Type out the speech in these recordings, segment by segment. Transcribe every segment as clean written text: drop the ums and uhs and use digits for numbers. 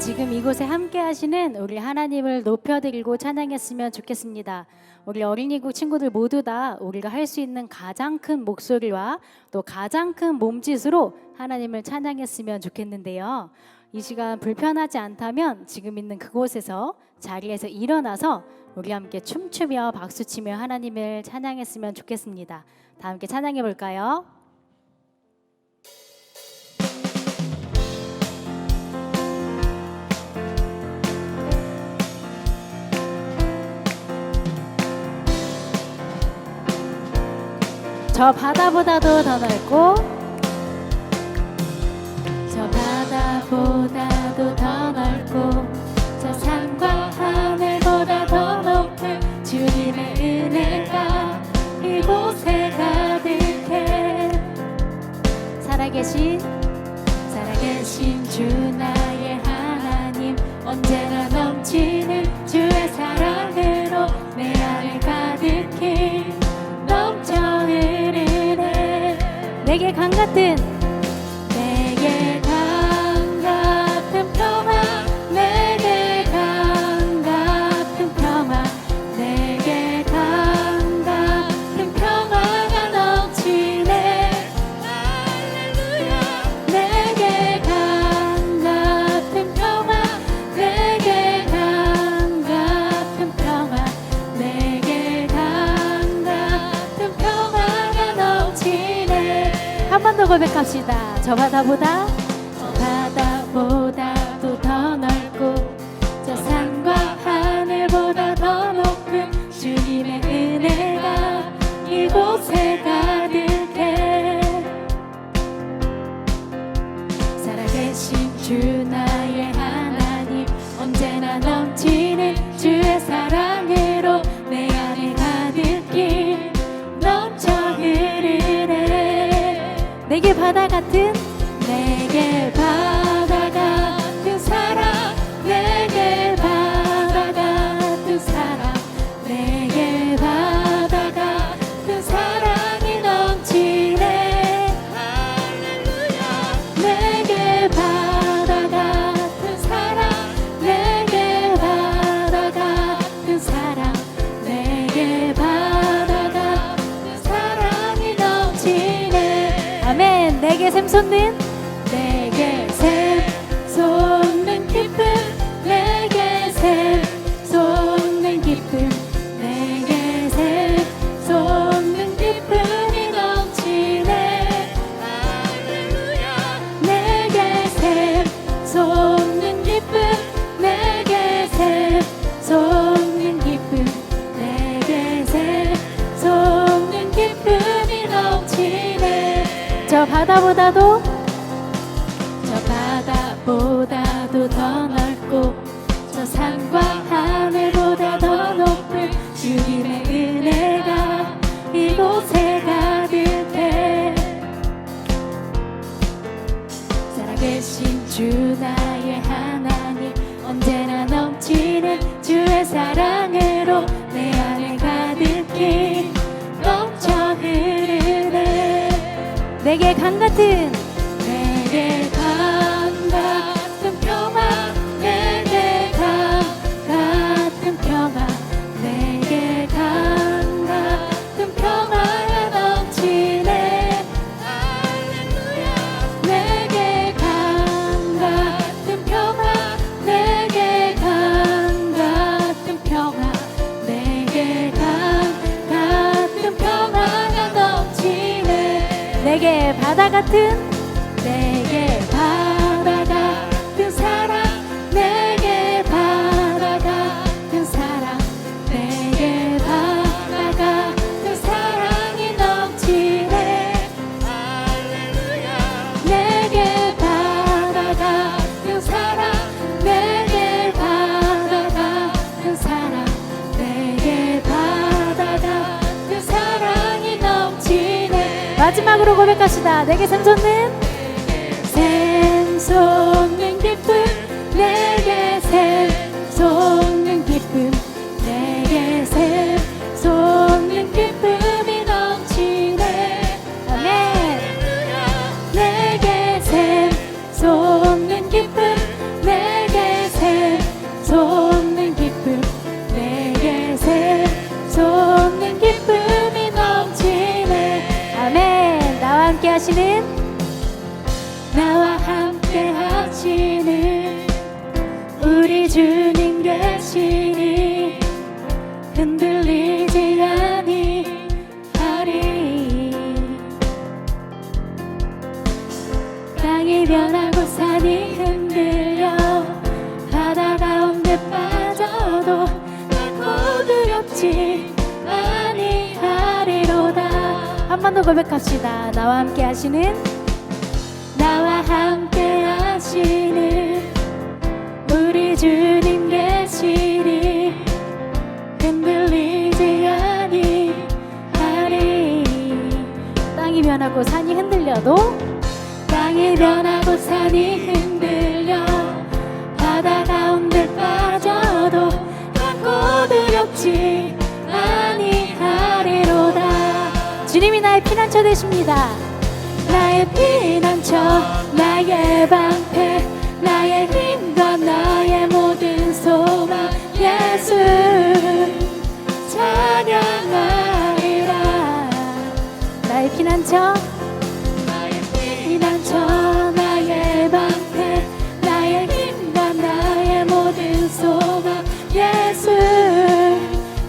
지금 이곳에 함께 하시는 우리 하나님을 높여드리고 찬양했으면 좋겠습니다. 우리 어린이국 친구들 모두 다 우리가 할 수 있는 가장 큰 목소리와 또 가장 큰 몸짓으로 하나님을 찬양했으면 좋겠는데요. 이 시간 불편하지 않다면 지금 있는 그곳에서 자리에서 일어나서 우리 함께 춤추며 박수치며 하나님을 찬양했으면 좋겠습니다. 다 함께 찬양해 볼까요? 저 바다보다도 더 넓고 저 바다보다도 더 넓고 저 산과 하늘보다 더 높은 주님의 은혜가 이곳에 가득해. 살아계신 주 나의 하나님, 언제나 넘치는 주의 사랑으로 내 안에 가득히 넘쳐 흐르네. 내게 강 같은 평화, 내게 강 같은 평화, 내게 강 같은 평화가 넘치네. 할렐루야. 내게 강 같은 평화, 내게 강 같은 평화, 내게 강 같은 평화가 넘치네. 한 번 더 고백합시다. 저 바다보다도 더 넓고 저 산과 하늘보다 더 높은 주님의 은혜가 이곳에 가득해. 살아계신 주 나의 하나님, 언제나 넘치는 주의 사랑으로 내 안에 가득히 넘쳐 흐르네. 내게 바다 같은 사랑, 내게 바다 같은 사랑, 내게 바다 같은 사랑이 넘치네. 할렐루야. 내게 바다 같은 사랑, 내게 바다 같은 사랑, 내게 바다 같은 사랑이 넘치네. 아멘. 내게 샘 솟는 기쁨, 내게 샘 솟는 기쁨, 내게 샘 솟는 기쁨이 넘치네. 할렐루야. 내게 샘 솟는 기쁨, 내게 샘 솟는 기쁨, 내게 샘 솟는 기쁨이 넘치네. 저 바다보다도 더 넓고 저 산과 하늘보다 더 높은 주님의 은혜가 이곳에 가득해. 살아계신 주 나의 하나님, 언제나 넘치는 주의 사랑으로 내 안에 가득히 넘쳐 흐르네. 내게 강 같은 평화, 내게 강 같은 평화, 내게 강 같은 평화가 넘치네. 할렐루야. 내게 강 같은 평화, 내게 강 같은 평화, 내게 강 같은 평화가 넘치네. 내게 바다 같은 사랑, 내게 바다 같은 사랑, 내게 바다 같은 사랑이 넘치네. 할렐루야. 내게 바다 같은 사랑, 내게 바다 같은 사랑, 내게 바다 같은 사랑이 넘치네. 마지막으로 고백합시다. 내게 샘 솟는 기쁨, 내게 샘 솟는 기쁨, 내게 샘 솟는 기쁨이 넘치네. 아멘. 내게 샘 솟는 기쁨, 내게 하시는 나와 함께 하시는 우리 주님 계시니 흔들리지 아니하리. 땅이 변하고 산이 흔들려 바다 가운데 빠져도 결코 두렵지 아니하리로다. 한 번 더 고백합시다. 나와 함께 하시는 우리 주님 계시니 흔들리지 아니하리. 땅이 변하고 산이 흔들려도 흔들려 바다 가운데 빠져도 결코 두렵지 아니하리로다. 주님이 나의 피난처 되십니다. 나의 피난처, 나의 방패, 나의 힘과 나의 모든 소망, 예수 찬양하리라. 나의 피난처, 나의 방패, 나의 힘과 나의 모든 소망, 예수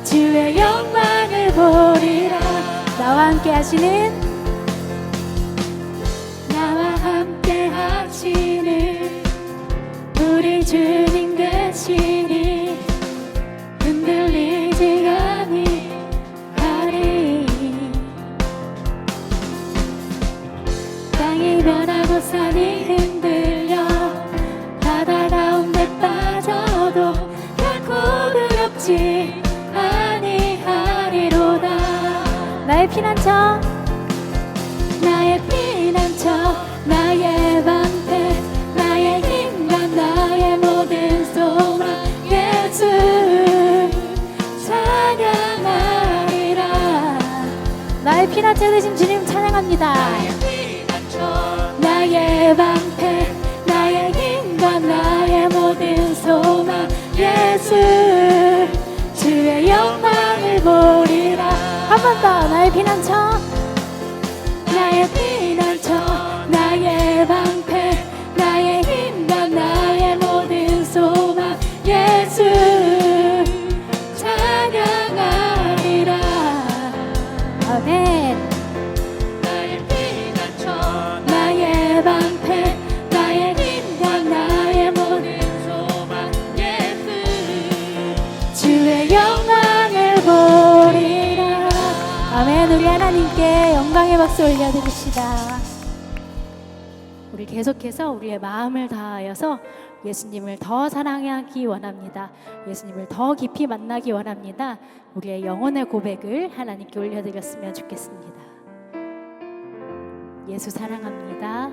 주의 영광을 보리라. 나와 함께 하시는 우리 주님 계시니 흔들리지 아니하리. 땅이 변하고 산이 흔들려 바다 가운데 빠져도 결코 두렵지 아니하리로다. 나의 피난처, 나의 방패, 나의 힘과 나의 모든 소망, 예수 찬양하리라. 나의 피난처 되신 주님 찬양합니다. 나의 방패, 나의 힘과 나의 모든 소망, 예수 주의 영광을 보리라. 한 번 더. 나의 피난처, 나의 방패, 나의 힘과 나의 모든 소망, 예수 찬양하리라. 아멘. 나의 피난처, 나의 방패, 나의 힘과 나의 모든 소망, 예수 주의 영광을 보리라. 아멘. 우리 하나님께 영광의 박수 올려드립시다. 우리 계속해서 우리의 마음을 다하여서 예수님을 더 사랑하기 원합니다. 예수님을 더 깊이 만나기 원합니다. 우리의 영혼의 고백을 하나님께 올려드렸으면 좋겠습니다. 예수 사랑합니다.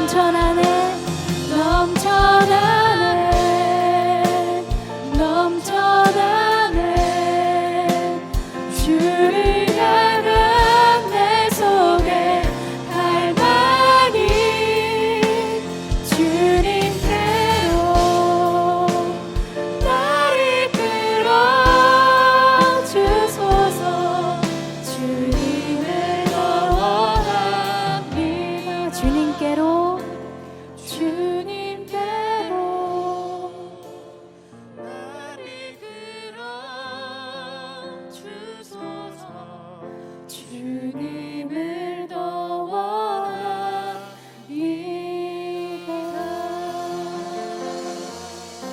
넘쳐나네 넘쳐나네 넘쳐나네 주를 향한 내 속에 갈망이 주님께로 나를 끌어 주소서 주님을 더 원합니다 주님께로 나를 끌어 주소서 주님을 더 원합니다.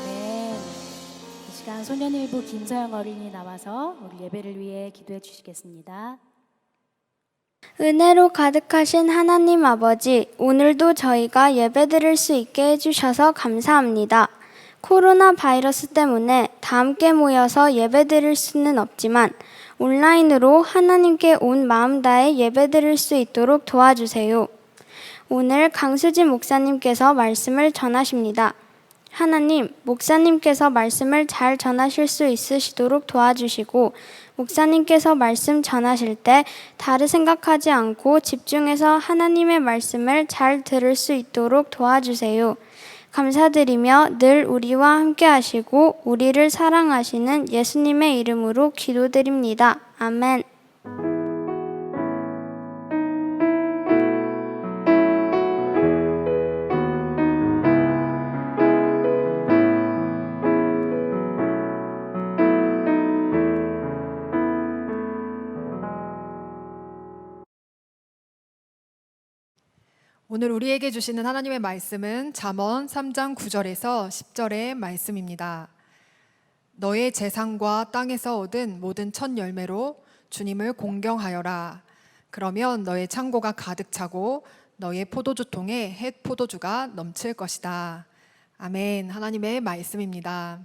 네, 이 시간 소년일부 김서영 어린이 나와서 우리 예배를 위해 기도해 주시겠습니다. 은혜로 가득하신 하나님 아버지, 오늘도 저희가 예배드릴 수 있게 해주셔서 감사합니다. 코로나 바이러스 때문에 다 함께 모여서 예배드릴 수는 없지만 온라인으로 하나님께 온 마음 다해 예배드릴 수 있도록 도와주세요. 오늘 강수진 목사님께서 말씀을 전하십니다. 하나님, 목사님께서 말씀을 잘 전하실 수 있으시도록 도와주시고 목사님께서 말씀 전하실 때 다른 생각하지 않고 집중해서 하나님의 말씀을 잘 들을 수 있도록 도와주세요. 감사드리며 늘 우리와 함께 하시고 우리를 사랑하시는 예수님의 이름으로 기도드립니다. 아멘. 오늘 우리에게 주시는 하나님의 말씀은 잠언 3장 9절에서 10절의 말씀입니다. 너의 재산과 땅에서 얻은 모든 첫 열매로 주님을 공경하여라. 그러면 너의 창고가 가득 차고 너의 포도주통에 햇 포도주가 넘칠 것이다. 아멘. 하나님의 말씀입니다.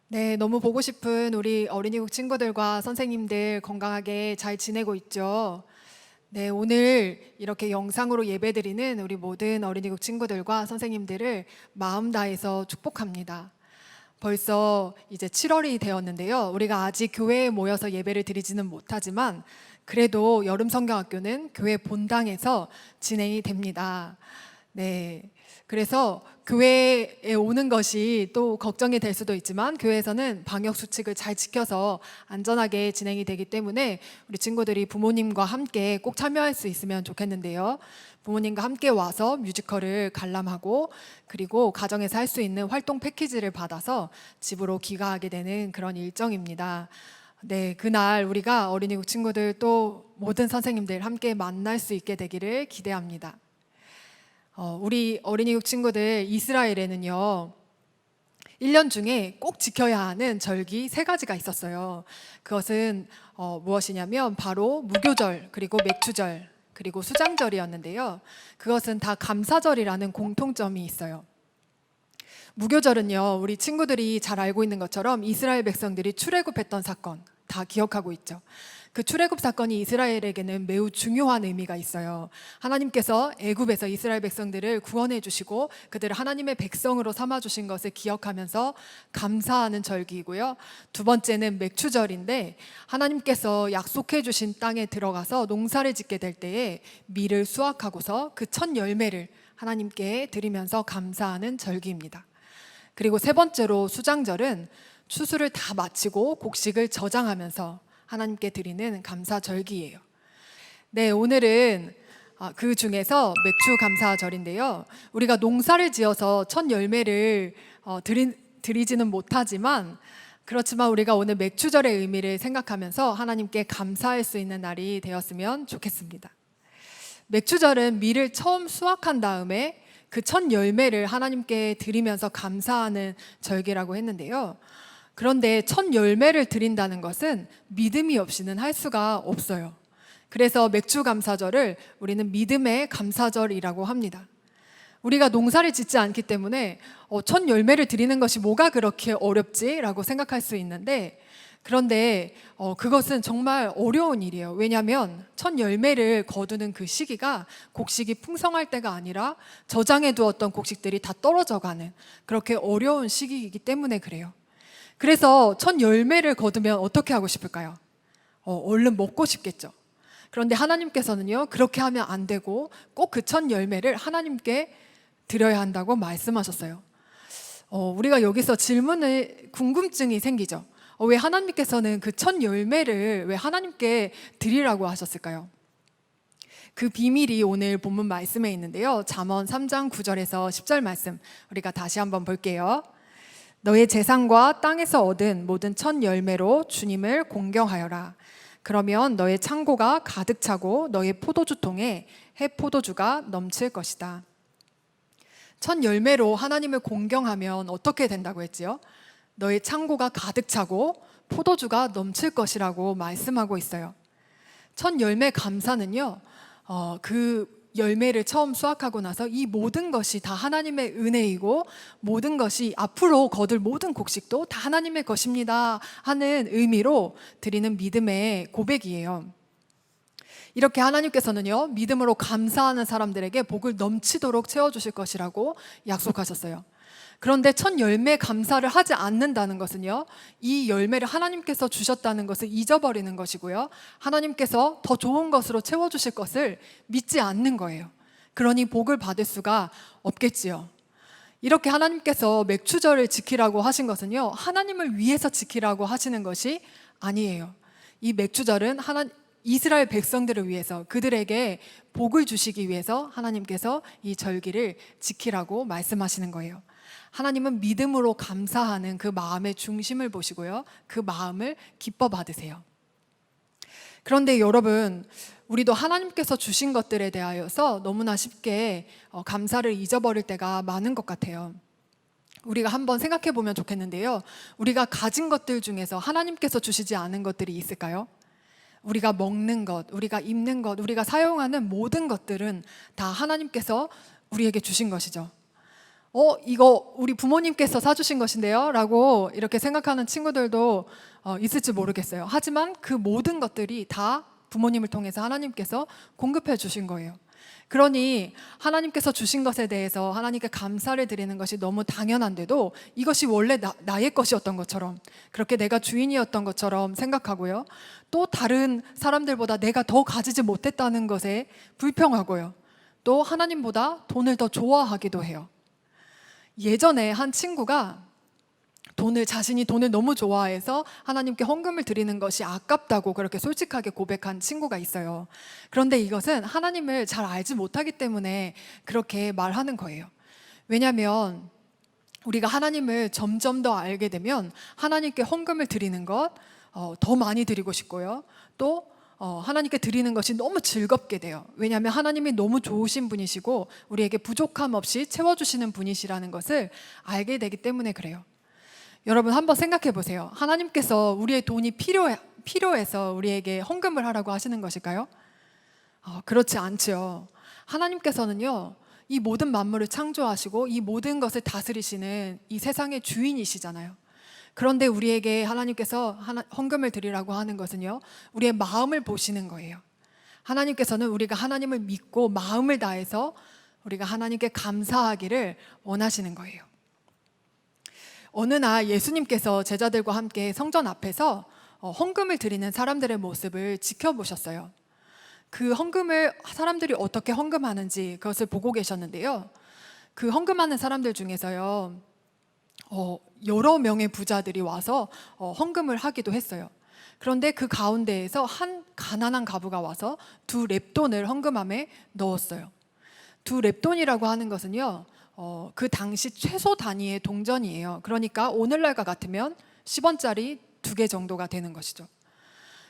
네, 너무 보고 싶은 우리 어린이국 친구들과 선생님들 건강하게 잘 지내고 있죠? 네, 오늘 이렇게 영상으로 예배드리는 우리 모든 어린이국 친구들과 선생님들을 마음 다해서 축복합니다. 벌써 이제 7월이 되었는데요. 우리가 아직 교회에 모여서 예배를 드리지는 못하지만 그래도 여름 성경학교는 교회 본당에서 진행이 됩니다. 네, 그래서 교회에 오는 것이 또 걱정이 될 수도 있지만 교회에서는 방역 수칙을 잘 지켜서 안전하게 진행이 되기 때문에 우리 친구들이 부모님과 함께 꼭 참여할 수 있으면 좋겠는데요. 부모님과 함께 와서 뮤지컬을 관람하고 그리고 가정에서 할 수 있는 활동 패키지를 받아서 집으로 귀가하게 되는 그런 일정입니다. 네, 그날 우리가 어린이국 친구들 또 모든 선생님들 함께 만날 수 있게 되기를 기대합니다. 우리 어린이국 친구들 이스라엘에는요 1년 중에 꼭 지켜야 하는 절기 3가지가 있었어요. 그것은 무엇이냐면 바로 무교절, 그리고 맥추절, 그리고 수장절이었는데요. 그것은 다 감사절이라는 공통점이 있어요. 무교절은요 우리 친구들이 잘 알고 있는 것처럼 이스라엘 백성들이 출애굽했던 사건 다 기억하고 있죠. 그 출애굽 사건이 이스라엘에게는 매우 중요한 의미가 있어요. 하나님께서 애굽에서 이스라엘 백성들을 구원해 주시고 그들을 하나님의 백성으로 삼아 주신 것을 기억하면서 감사하는 절기이고요. 두 번째는 맥추절인데 하나님께서 약속해 주신 땅에 들어가서 농사를 짓게 될 때에 밀을 수확하고서 그 첫 열매를 하나님께 드리면서 감사하는 절기입니다. 그리고 세 번째로 수장절은 추수를 다 마치고 곡식을 저장하면서 하나님께 드리는 감사절기예요. 네, 오늘은 그 중에서 맥추 감사절인데요. 우리가 농사를 지어서 첫 열매를 드리지는 못하지만 그렇지만 우리가 오늘 맥추절의 의미를 생각하면서 하나님께 감사할 수 있는 날이 되었으면 좋겠습니다. 맥추절은 밀을 처음 수확한 다음에 그 첫 열매를 하나님께 드리면서 감사하는 절기라고 했는데요. 그런데 첫 열매를 드린다는 것은 믿음이 없이는 할 수가 없어요. 그래서 맥추 감사절을 우리는 믿음의 감사절이라고 합니다. 우리가 농사를 짓지 않기 때문에 첫 열매를 드리는 것이 뭐가 그렇게 어렵지? 라고 생각할 수 있는데 그런데 그것은 정말 어려운 일이에요. 왜냐하면 첫 열매를 거두는 그 시기가 곡식이 풍성할 때가 아니라 저장해 두었던 곡식들이 다 떨어져가는 그렇게 어려운 시기이기 때문에 그래요. 그래서 첫 열매를 거두면 어떻게 하고 싶을까요? 얼른 먹고 싶겠죠. 그런데 하나님께서는요, 그렇게 하면 안 되고 꼭 그 첫 열매를 하나님께 드려야 한다고 말씀하셨어요. 우리가 여기서 궁금증이 생기죠. 왜 하나님께서는 그 첫 열매를 왜 하나님께 드리라고 하셨을까요? 그 비밀이 오늘 본문 말씀에 있는데요. 잠언 3장 9절에서 10절 말씀 우리가 다시 한번 볼게요. 너의 재산과 땅에서 얻은 모든 첫 열매로 주님을 공경하여라. 그러면 너의 창고가 가득 차고 너의 포도주통에 해 포도주가 넘칠 것이다. 첫 열매로 하나님을 공경하면 어떻게 된다고 했지요? 너의 창고가 가득 차고 포도주가 넘칠 것이라고 말씀하고 있어요. 첫 열매 감사는요, 그 열매를 처음 수확하고 나서 이 모든 것이 다 하나님의 은혜이고 모든 것이 앞으로 거둘 모든 곡식도 다 하나님의 것입니다 하는 의미로 드리는 믿음의 고백이에요. 이렇게 하나님께서는요, 믿음으로 감사하는 사람들에게 복을 넘치도록 채워주실 것이라고 약속하셨어요. 그런데 첫 열매 감사를 하지 않는다는 것은요, 이 열매를 하나님께서 주셨다는 것을 잊어버리는 것이고요, 하나님께서 더 좋은 것으로 채워주실 것을 믿지 않는 거예요. 그러니 복을 받을 수가 없겠지요. 이렇게 하나님께서 맥추절을 지키라고 하신 것은요, 하나님을 위해서 지키라고 하시는 것이 아니에요. 이 맥추절은 이스라엘 백성들을 위해서, 그들에게 복을 주시기 위해서 하나님께서 이 절기를 지키라고 말씀하시는 거예요. 하나님은 믿음으로 감사하는 그 마음의 중심을 보시고요, 그 마음을 기뻐 받으세요. 그런데 여러분, 우리도 하나님께서 주신 것들에 대하여서 너무나 쉽게 감사를 잊어버릴 때가 많은 것 같아요. 우리가 한번 생각해 보면 좋겠는데요, 우리가 가진 것들 중에서 하나님께서 주시지 않은 것들이 있을까요? 우리가 먹는 것, 우리가 입는 것, 우리가 사용하는 모든 것들은 다 하나님께서 우리에게 주신 것이죠. 이거 우리 부모님께서 사주신 것인데요? 라고 이렇게 생각하는 친구들도 있을지 모르겠어요. 하지만 그 모든 것들이 다 부모님을 통해서 하나님께서 공급해 주신 거예요. 그러니 하나님께서 주신 것에 대해서 하나님께 감사를 드리는 것이 너무 당연한데도 이것이 원래 나의 것이었던 것처럼, 그렇게 내가 주인이었던 것처럼 생각하고요, 또 다른 사람들보다 내가 더 가지지 못했다는 것에 불평하고요, 또 하나님보다 돈을 더 좋아하기도 해요. 예전에 한 친구가 자신이 돈을 너무 좋아해서 하나님께 헌금을 드리는 것이 아깝다고 그렇게 솔직하게 고백한 친구가 있어요. 그런데 이것은 하나님을 잘 알지 못하기 때문에 그렇게 말하는 거예요. 왜냐하면 우리가 하나님을 점점 더 알게 되면 하나님께 헌금을 드리는 것 더 많이 드리고 싶고요, 또 하나님께 드리는 것이 너무 즐겁게 돼요. 왜냐하면 하나님이 너무 좋으신 분이시고 우리에게 부족함 없이 채워주시는 분이시라는 것을 알게 되기 때문에 그래요. 여러분, 한번 생각해 보세요. 하나님께서 우리의 돈이 필요해서 우리에게 헌금을 하라고 하시는 것일까요? 그렇지 않죠. 하나님께서는요, 이 모든 만물을 창조하시고 이 모든 것을 다스리시는 이 세상의 주인이시잖아요. 그런데 우리에게 하나님께서 헌금을 드리라고 하는 것은요, 우리의 마음을 보시는 거예요. 하나님께서는 우리가 하나님을 믿고 마음을 다해서 우리가 하나님께 감사하기를 원하시는 거예요. 어느 날 예수님께서 제자들과 함께 성전 앞에서 헌금을 드리는 사람들의 모습을 지켜보셨어요. 그 헌금을 사람들이 어떻게 헌금하는지 그것을 보고 계셨는데요, 그 헌금하는 사람들 중에서요, 여러 명의 부자들이 와서 헌금을 하기도 했어요. 그런데 그 가운데에서 한 가난한 가부가 와서 2렙돈을 헌금함에 넣었어요. 2렙돈이라고 하는 것은요, 그 당시 최소 단위의 동전이에요. 그러니까 오늘날과 같으면 10원짜리 2개 정도가 되는 것이죠.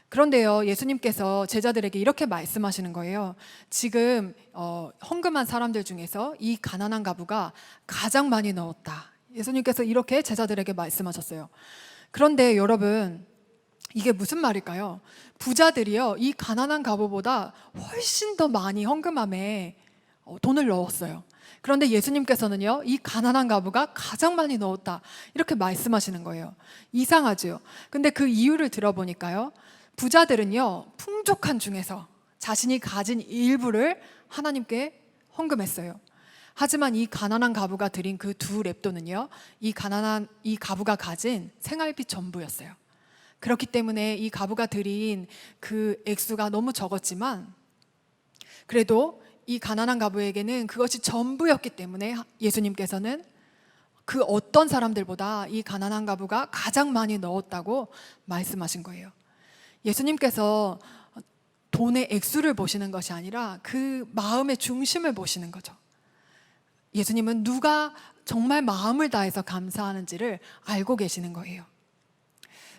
그런데요, 예수님께서 제자들에게 이렇게 말씀하시는 거예요. 지금 헌금한 사람들 중에서 이 가난한 가부가 가장 많이 넣었다. 예수님께서 이렇게 제자들에게 말씀하셨어요. 그런데 여러분, 이게 무슨 말일까요? 부자들이요, 이 가난한 가부보다 훨씬 더 많이 헌금함에 돈을 넣었어요. 그런데 예수님께서는요, 이 가난한 가부가 가장 많이 넣었다, 이렇게 말씀하시는 거예요. 이상하죠. 근데 그 이유를 들어보니까요, 부자들은요, 풍족한 중에서 자신이 가진 일부를 하나님께 헌금했어요. 하지만 이 가난한 가부가 드린 그 두 렙돈은요, 이 가부가 가진 생활비 전부였어요. 그렇기 때문에 이 가부가 드린 그 액수가 너무 적었지만, 그래도 이 가난한 가부에게는 그것이 전부였기 때문에 예수님께서는 그 어떤 사람들보다 이 가난한 가부가 가장 많이 넣었다고 말씀하신 거예요. 예수님께서 돈의 액수를 보시는 것이 아니라 그 마음의 중심을 보시는 거죠. 예수님은 누가 정말 마음을 다해서 감사하는지를 알고 계시는 거예요.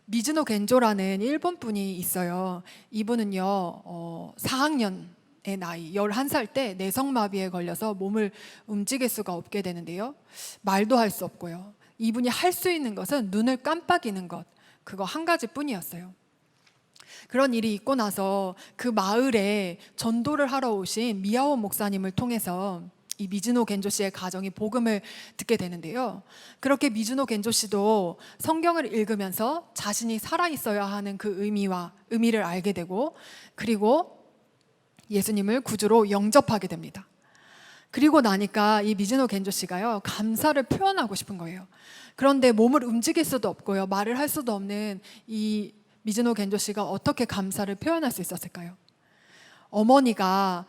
미즈노 겐조라는 일본 분이 있어요. 이분은요, 4학년의 나이, 11살 때 내성마비에 걸려서 몸을 움직일 수가 없게 되는데요. 말도 할 수 없고요. 이분이 할 수 있는 것은 눈을 깜빡이는 것, 그거 한 가지뿐이었어요. 그런 일이 있고 나서 그 마을에 전도를 하러 오신 미야오 목사님을 통해서 이 미즈노 겐조 씨의 가정이 복음을 듣게 되는데요. 그렇게 미즈노 겐조 씨도 성경을 읽으면서 자신이 살아 있어야 하는 그 의미를 알게 되고, 그리고 예수님을 구주로 영접하게 됩니다. 그리고 나니까 이 미즈노 겐조 씨가요, 감사를 표현하고 싶은 거예요. 그런데 몸을 움직일 수도 없고요, 말을 할 수도 없는 이 미즈노 겐조 씨가 어떻게 감사를 표현할 수 있었을까요? 어머니가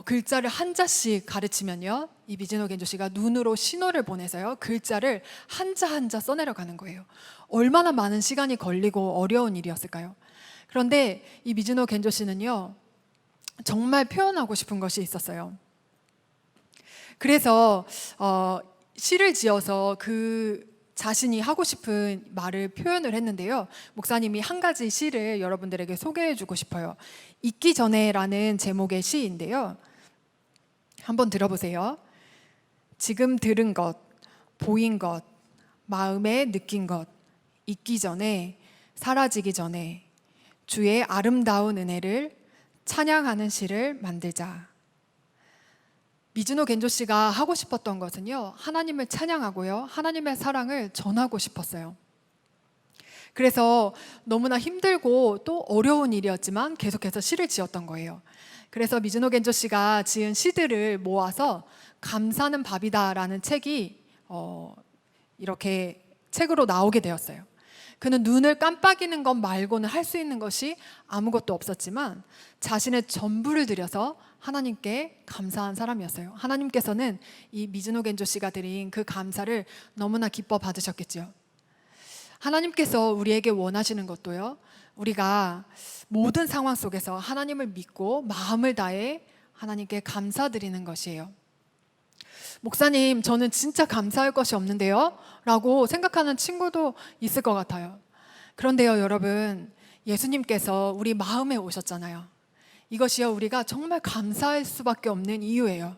글자를 한자씩 가르치면요, 이 미즈노 겐조 씨가 눈으로 신호를 보내서요, 글자를 한자 한자 써내려가는 거예요. 얼마나 많은 시간이 걸리고 어려운 일이었을까요? 그런데 이 미즈노 겐조 씨는요, 정말 표현하고 싶은 것이 있었어요. 그래서 시를 지어서 그 자신이 하고 싶은 말을 표현을 했는데요. 목사님이 한 가지 시를 여러분들에게 소개해 주고 싶어요. 잊기 전에라는 제목의 시인데요. 한번 들어보세요. 지금 들은 것, 보인 것, 마음에 느낀 것, 잊기 전에, 사라지기 전에 주의 아름다운 은혜를 찬양하는 시를 만들자. 미즈노 겐조 씨가 하고 싶었던 것은요, 하나님을 찬양하고요, 하나님의 사랑을 전하고 싶었어요. 그래서 너무나 힘들고 또 어려운 일이었지만 계속해서 시를 지었던 거예요. 그래서 미즈노 겐조 씨가 지은 시들을 모아서 감사는 밥이다라는 책이 이렇게 책으로 나오게 되었어요. 그는 눈을 깜빡이는 것 말고는 할 수 있는 것이 아무것도 없었지만 자신의 전부를 들여서 하나님께 감사한 사람이었어요. 하나님께서는 이 미즈노 겐조 씨가 드린 그 감사를 너무나 기뻐 받으셨겠죠. 하나님께서 우리에게 원하시는 것도요, 우리가 모든 상황 속에서 하나님을 믿고 마음을 다해 하나님께 감사드리는 것이에요. 목사님, 저는 진짜 감사할 것이 없는데요? 라고 생각하는 친구도 있을 것 같아요. 그런데요, 여러분, 예수님께서 우리 마음에 오셨잖아요. 이것이요, 우리가 정말 감사할 수밖에 없는 이유예요.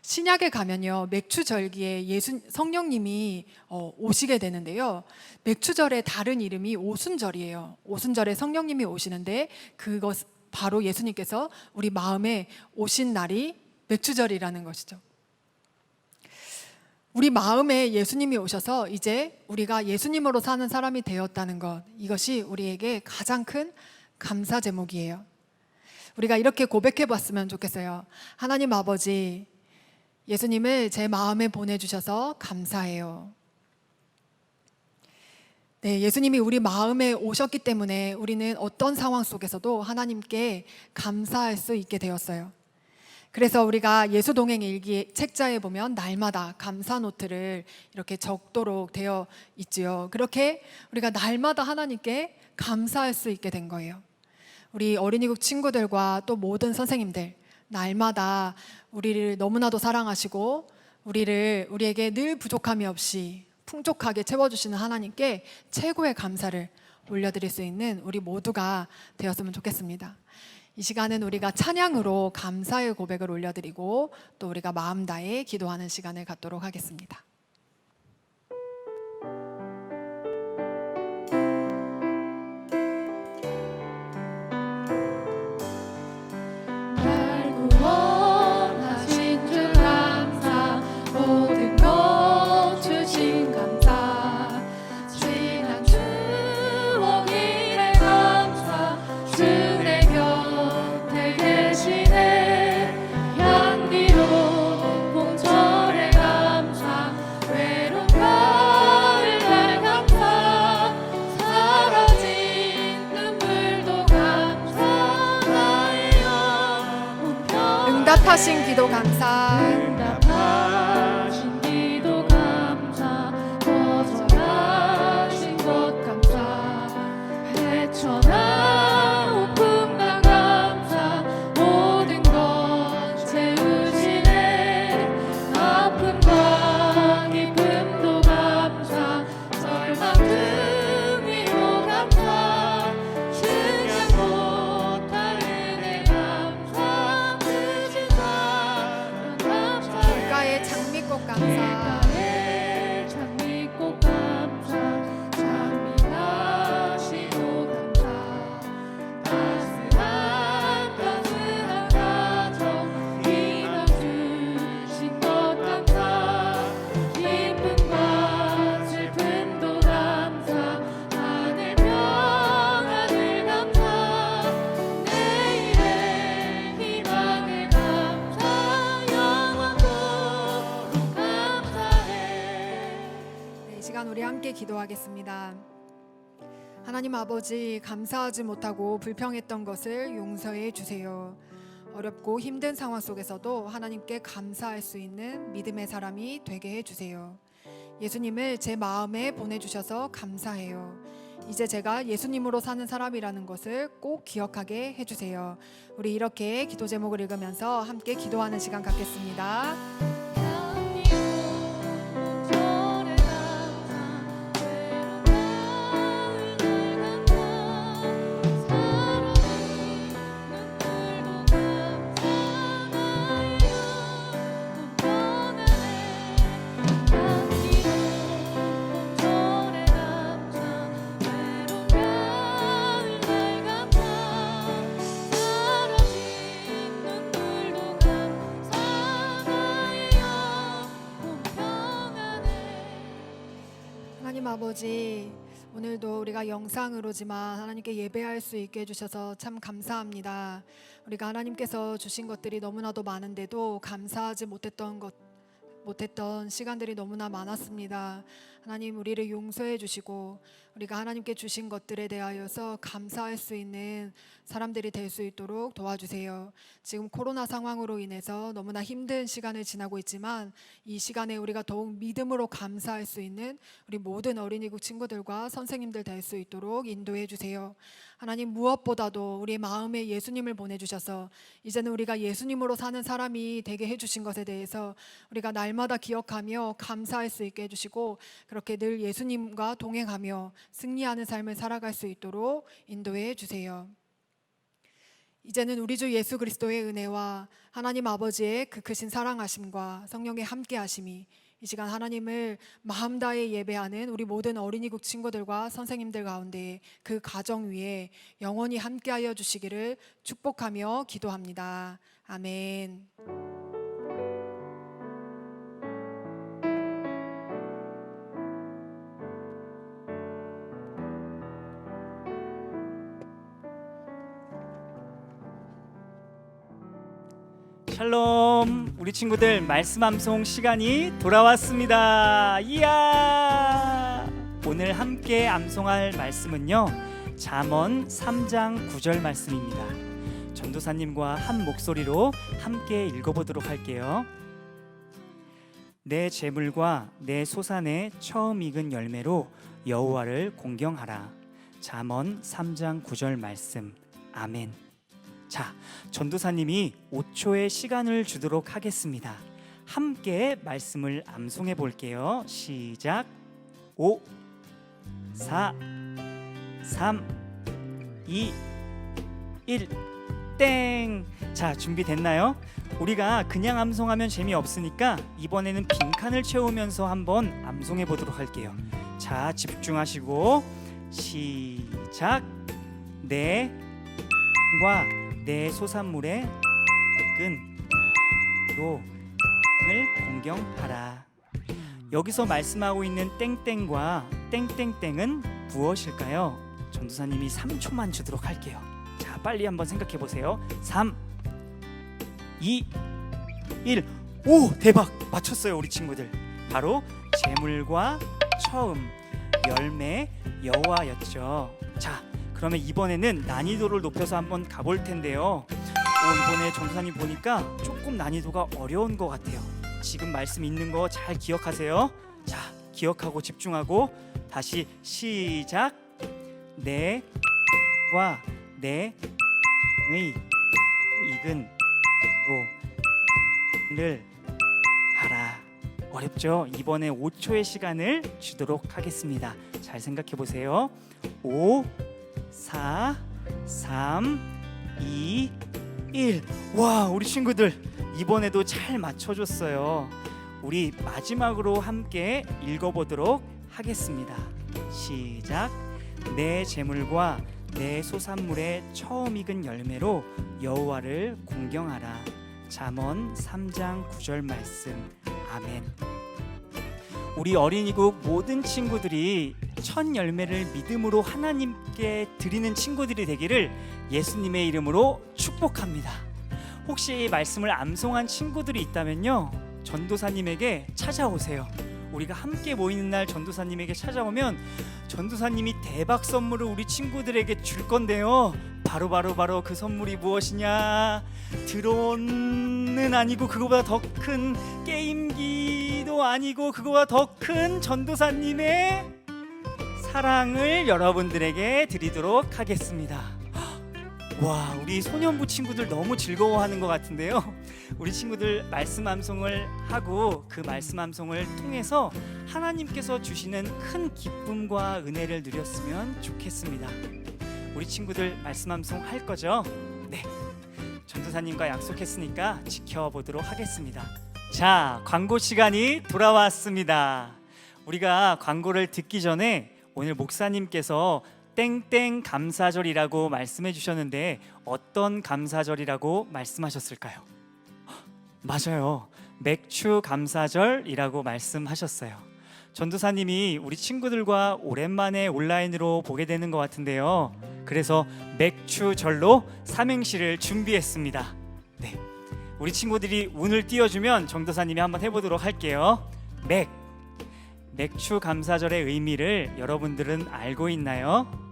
신약에 가면요, 맥추절기에 성령님이 오시게 되는데요, 맥추절의 다른 이름이 오순절이에요. 오순절에 성령님이 오시는데 그것 바로 예수님께서 우리 마음에 오신 날이 맥추절이라는 것이죠. 우리 마음에 예수님이 오셔서 이제 우리가 예수님으로 사는 사람이 되었다는 것, 이것이 우리에게 가장 큰 감사 제목이에요. 우리가 이렇게 고백해 봤으면 좋겠어요. 하나님 아버지, 예수님을 제 마음에 보내주셔서 감사해요. 네, 예수님이 우리 마음에 오셨기 때문에 우리는 어떤 상황 속에서도 하나님께 감사할 수 있게 되었어요. 그래서 우리가 예수동행 일기 책자에 보면 날마다 감사 노트를 이렇게 적도록 되어 있지요. 그렇게 우리가 날마다 하나님께 감사할 수 있게 된 거예요. 우리 어린이국 친구들과 또 모든 선생님들, 날마다 우리를 너무나도 사랑하시고 우리에게 늘 부족함이 없이 풍족하게 채워주시는 하나님께 최고의 감사를 올려드릴 수 있는 우리 모두가 되었으면 좋겠습니다. 이 시간은 우리가 찬양으로 감사의 고백을 올려드리고 또 우리가 마음 다해 기도하는 시간을 갖도록 하겠습니다. 날 구원하신 주 감사합니다. 응답하신 기도 감사. 응답하신 기도 감사, 거절하신 것 감사, 헤쳐나온 풍랑 감사, 모든 것 채우시네. 아픔과 기쁨도 감사, 절망 위로 감사, 증량 못할 은혜 감사, 크신 사랑 감사, 길가의 장미꽃 감사. 길가의 장미꽃 감사, 장미하시고 감사, 따스한 가정 희망 주신 것 감사, 기쁨과 슬픔도 감사, 하늘 평안을 감사, 내일의 희망을 감사, 영원토록 감사해. 네, 이 시간 우리 함께 기도하겠습니다. 하나님 아버지, 감사하지 못하고 불평했던 것을 용서해 주세요. 어렵고 힘든 상황 속에서도 하나님께 감사할 수 있는 믿음의 사람이 되게 해 주세요. 예수님을 제 마음에 보내주셔서 감사해요. 이제 제가 예수님으로 사는 사람이라는 것을 꼭 기억하게 해주세요. 우리 이렇게 기도 제목을 읽으면서 함께 기도하는 시간 갖겠습니다. 하나님 아버지, 오늘도 우리가 영상으로지만 하나님께 예배할 수 있게 해주셔서 참 감사합니다. 우리가 하나님께서 주신 것들이 너무나도 많은데도 감사하지 못했던 시간들이 너무나 많았습니다. 하나님, 우리를 용서해 주시고 우리가 하나님께 주신 것들에 대하여서 감사할 수 있는 사람들이 될 수 있도록 도와주세요. 지금 코로나 상황으로 인해서 너무나 힘든 시간을 지나고 있지만 이 시간에 우리가 더욱 믿음으로 감사할 수 있는 우리 모든 어린이국 친구들과 선생님들 될 수 있도록 인도해 주세요. 하나님, 무엇보다도 우리 마음에 예수님을 보내주셔서 이제는 우리가 예수님으로 사는 사람이 되게 해주신 것에 대해서 우리가 날마다 기억하며 감사할 수 있게 해주시고, 그렇게 늘 예수님과 동행하며 승리하는 삶을 살아갈 수 있도록 인도해 주세요. 이제는 우리 주 예수 그리스도의 은혜와 하나님 아버지의 그 크신 사랑하심과 성령의 함께하심이 이 시간 하나님을 마음 다해 예배하는 우리 모든 어린이국 친구들과 선생님들 가운데 그 가정 위에 영원히 함께하여 주시기를 축복하며 기도합니다. 아멘. 샬롬, 우리 친구들 말씀 암송 시간이 돌아왔습니다. 이야! 오늘 함께 암송할 말씀은요, 잠언 3장 9절 말씀입니다. 전도사님과 한 목소리로 함께 읽어보도록 할게요. 내 재물과 내 소산의 처음 익은 열매로 여호와를 공경하라. 잠언 3장 9절 말씀. 아멘. 자, 전도사님이 5초의 시간을 주도록 하겠습니다. 함께 말씀을 암송해 볼게요. 시작. 5, 4, 3, 2, 1, 땡. 자, 준비됐나요? 우리가 그냥 암송하면 재미없으니까 이번에는 빈칸을 채우면서 한번 암송해 보도록 할게요. 자, 집중하시고 시작. 내과 내 소산물의 끈로 을 공경하라. 여기서 말씀하고 있는 땡땡과 땡땡땡은 무엇일까요? 전도사님이 3초만 주도록 할게요. 자, 빨리 한번 생각해 보세요. 3, 2, 1. 오, 대박! 맞췄어요, 우리 친구들. 바로 재물과 처음, 열매, 여호와였죠. 자, 그러면 이번에는 난이도를 높여서 한번 가볼 텐데요. 이번에 전도사님 보니까 조금 난이도가 어려운 것 같아요. 지금 말씀 있는 거 잘 기억하세요. 자, 기억하고 집중하고 다시 시작. 내과 내의 익은 를 하라. 어렵죠? 이번에 5초의 시간을 주도록 하겠습니다. 잘 생각해 보세요. 5, 4, 3, 2, 1. 와, 우리 친구들 이번에도 잘 맞춰줬어요. 우리 마지막으로 함께 읽어보도록 하겠습니다. 시작. 내 재물과 내 소산물의 처음 익은 열매로 여호와를 공경하라. 잠언 3장 9절 말씀. 아멘. 우리 어린이국 모든 친구들이 첫 열매를 믿음으로 하나님께 드리는 친구들이 되기를 예수님의 이름으로 축복합니다. 혹시 말씀을 암송한 친구들이 있다면요, 전도사님에게 찾아오세요. 우리가 함께 모이는 날 전도사님에게 찾아오면 전도사님이 대박 선물을 우리 친구들에게 줄 건데요. 바로 그 선물이 무엇이냐? 드론은 아니고 그거보다 더 큰 게임기도 아니고 그거보다 더 큰 전도사님의 사랑을 여러분들에게 드리도록 하겠습니다. 와, 우리 소년부 친구들 너무 즐거워하는 것 같은데요. 우리 친구들 말씀 암송을 하고 그 말씀 암송을 통해서 하나님께서 주시는 큰 기쁨과 은혜를 누렸으면 좋겠습니다. 우리 친구들 말씀 암송 할 거죠? 네, 전도사님과 약속했으니까 지켜보도록 하겠습니다. 자, 광고 시간이 돌아왔습니다. 우리가 광고를 듣기 전에 오늘 목사님께서 땡땡 감사절이라고 말씀해 주셨는데 어떤 감사절이라고 말씀하셨을까요? 맞아요. 맥주 감사절이라고 말씀하셨어요. 전도사님이 우리 친구들과 오랜만에 온라인으로 보게 되는 것 같은데요. 그래서 맥주절로 삼행시를 준비했습니다. 네, 우리 친구들이 운을 띄워주면 전도사님이 한번 해보도록 할게요. 맥주 감사절의 의미를 여러분들은 알고 있나요?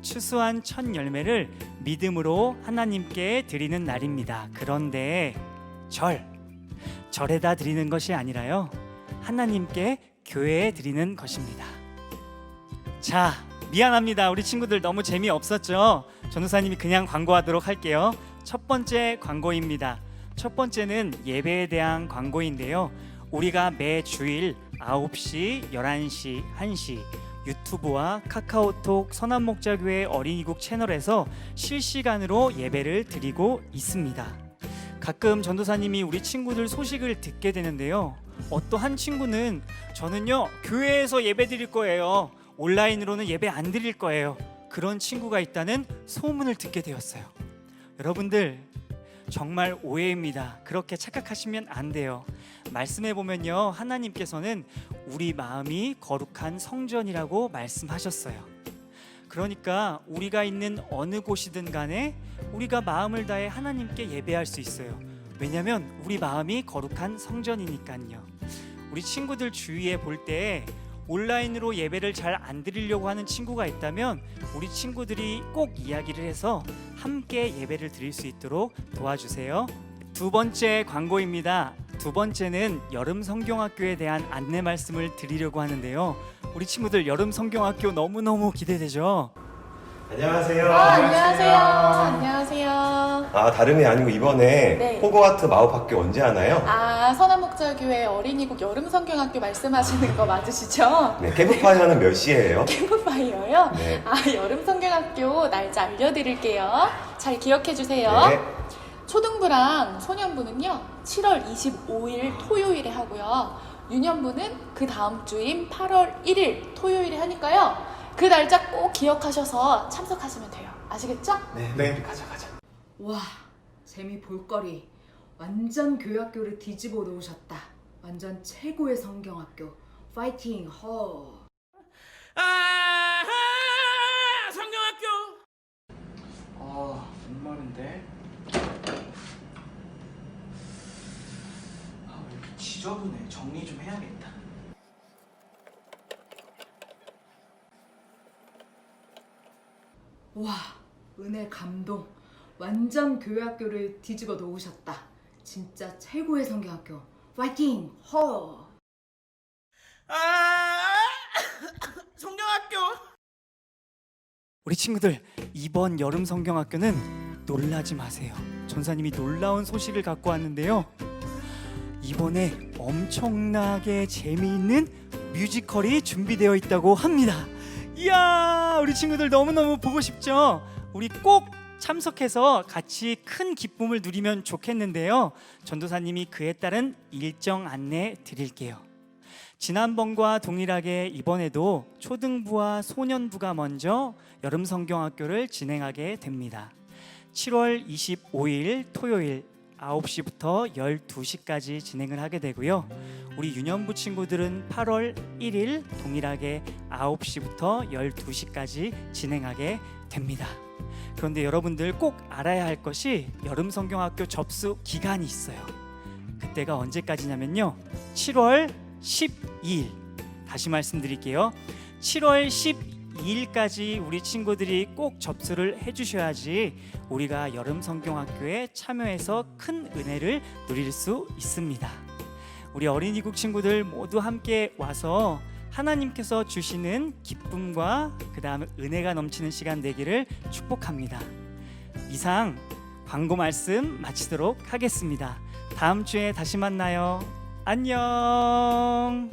추수한 첫 열매를 믿음으로 하나님께 드리는 날입니다. 그런데 절에다 드리는 것이 아니라요, 하나님께 교회에 드리는 것입니다. 자, 미안합니다. 우리 친구들 너무 재미없었죠? 전도사님이 그냥 광고하도록 할게요. 첫 번째 광고입니다. 첫 번째는 예배에 대한 광고인데요. 우리가 매주일 9시, 11시, 1시 유튜브와 카카오톡 선한목자교회 어린이국 채널에서 실시간으로 예배를 드리고 있습니다. 가끔 전도사님이 우리 친구들 소식을 듣게 되는데요. 어떠한 친구는 저는요, 교회에서 예배 드릴 거예요. 온라인으로는 예배 안 드릴 거예요. 그런 친구가 있다는 소문을 듣게 되었어요. 여러분들 정말 오해입니다. 그렇게 착각하시면 안 돼요. 말씀해 보면요, 하나님께서는 우리 마음이 거룩한 성전이라고 말씀하셨어요. 그러니까 우리가 있는 어느 곳이든 간에 우리가 마음을 다해 하나님께 예배할 수 있어요. 왜냐하면 우리 마음이 거룩한 성전이니까요. 우리 친구들 주위에 볼 때 온라인으로 예배를 잘 안 드리려고 하는 친구가 있다면 우리 친구들이 꼭 이야기를 해서 함께 예배를 드릴 수 있도록 도와주세요. 두 번째 광고입니다. 두 번째는 여름 성경학교에 대한 안내 말씀을 드리려고 하는데요. 우리 친구들 여름 성경학교 너무너무 기대되죠? 안녕하세요. 안녕하세요. 안녕하세요. 다름이 아니고 이번에 네. 호거와트 마법학교 언제 하나요? 선한목자교회 어린이국 여름성경학교 말씀하시는 거 맞으시죠? 네, 캠프파이어는 몇 시예요? 캠프파이어요? 네. 여름성경학교 날짜 알려드릴게요. 잘 기억해주세요. 네. 초등부랑 소년부는요, 7월 25일 토요일에 하고요. 유년부는 그 다음 주인 8월 1일 토요일에 하니까요. 그 날짜 꼭 기억하셔서 참석하시면 돼요. 아시겠죠? 네. 가자. 와, 재미 볼거리. 완전 교회학교를 뒤집어 놓으셨다. 완전 최고의 성경학교. 파이팅 허. 성경학교. 목마른데. 왜 이렇게 지저분해. 정리 좀 해야겠다. 와, 은혜 감동. 완전 교회 학교를 뒤집어 놓으셨다. 진짜 최고의 성경학교. 파이팅! 허! 성경학교. 우리 친구들, 이번 여름 성경학교는 놀라지 마세요. 전사님이 놀라운 소식을 갖고 왔는데요. 이번에 엄청나게 재미있는 뮤지컬이 준비되어 있다고 합니다. 이야, 우리 친구들 너무너무 보고 싶죠? 우리 꼭 참석해서 같이 큰 기쁨을 누리면 좋겠는데요. 전도사님이 그에 따른 일정 안내 드릴게요. 지난번과 동일하게 이번에도 초등부와 소년부가 먼저 여름 성경학교를 진행하게 됩니다. 7월 25일 토요일 9시부터 12시까지 진행을 하게 되고요. 우리 유년부 친구들은 8월 1일 동일하게 9시부터 12시까지 진행하게 됩니다. 그런데 여러분들 꼭 알아야 할 것이 여름 성경학교 접수 기간이 있어요. 그때가 언제까지냐면요, 7월 12일. 다시 말씀드릴게요. 7월 12일까지 우리 친구들이 꼭 접수를 해주셔야지 우리가 여름 성경학교에 참여해서 큰 은혜를 누릴 수 있습니다. 우리 어린이국 친구들 모두 함께 와서 하나님께서 주시는 기쁨과 그 다음에 은혜가 넘치는 시간 되기를 축복합니다. 이상 광고 말씀 마치도록 하겠습니다. 다음 주에 다시 만나요. 안녕.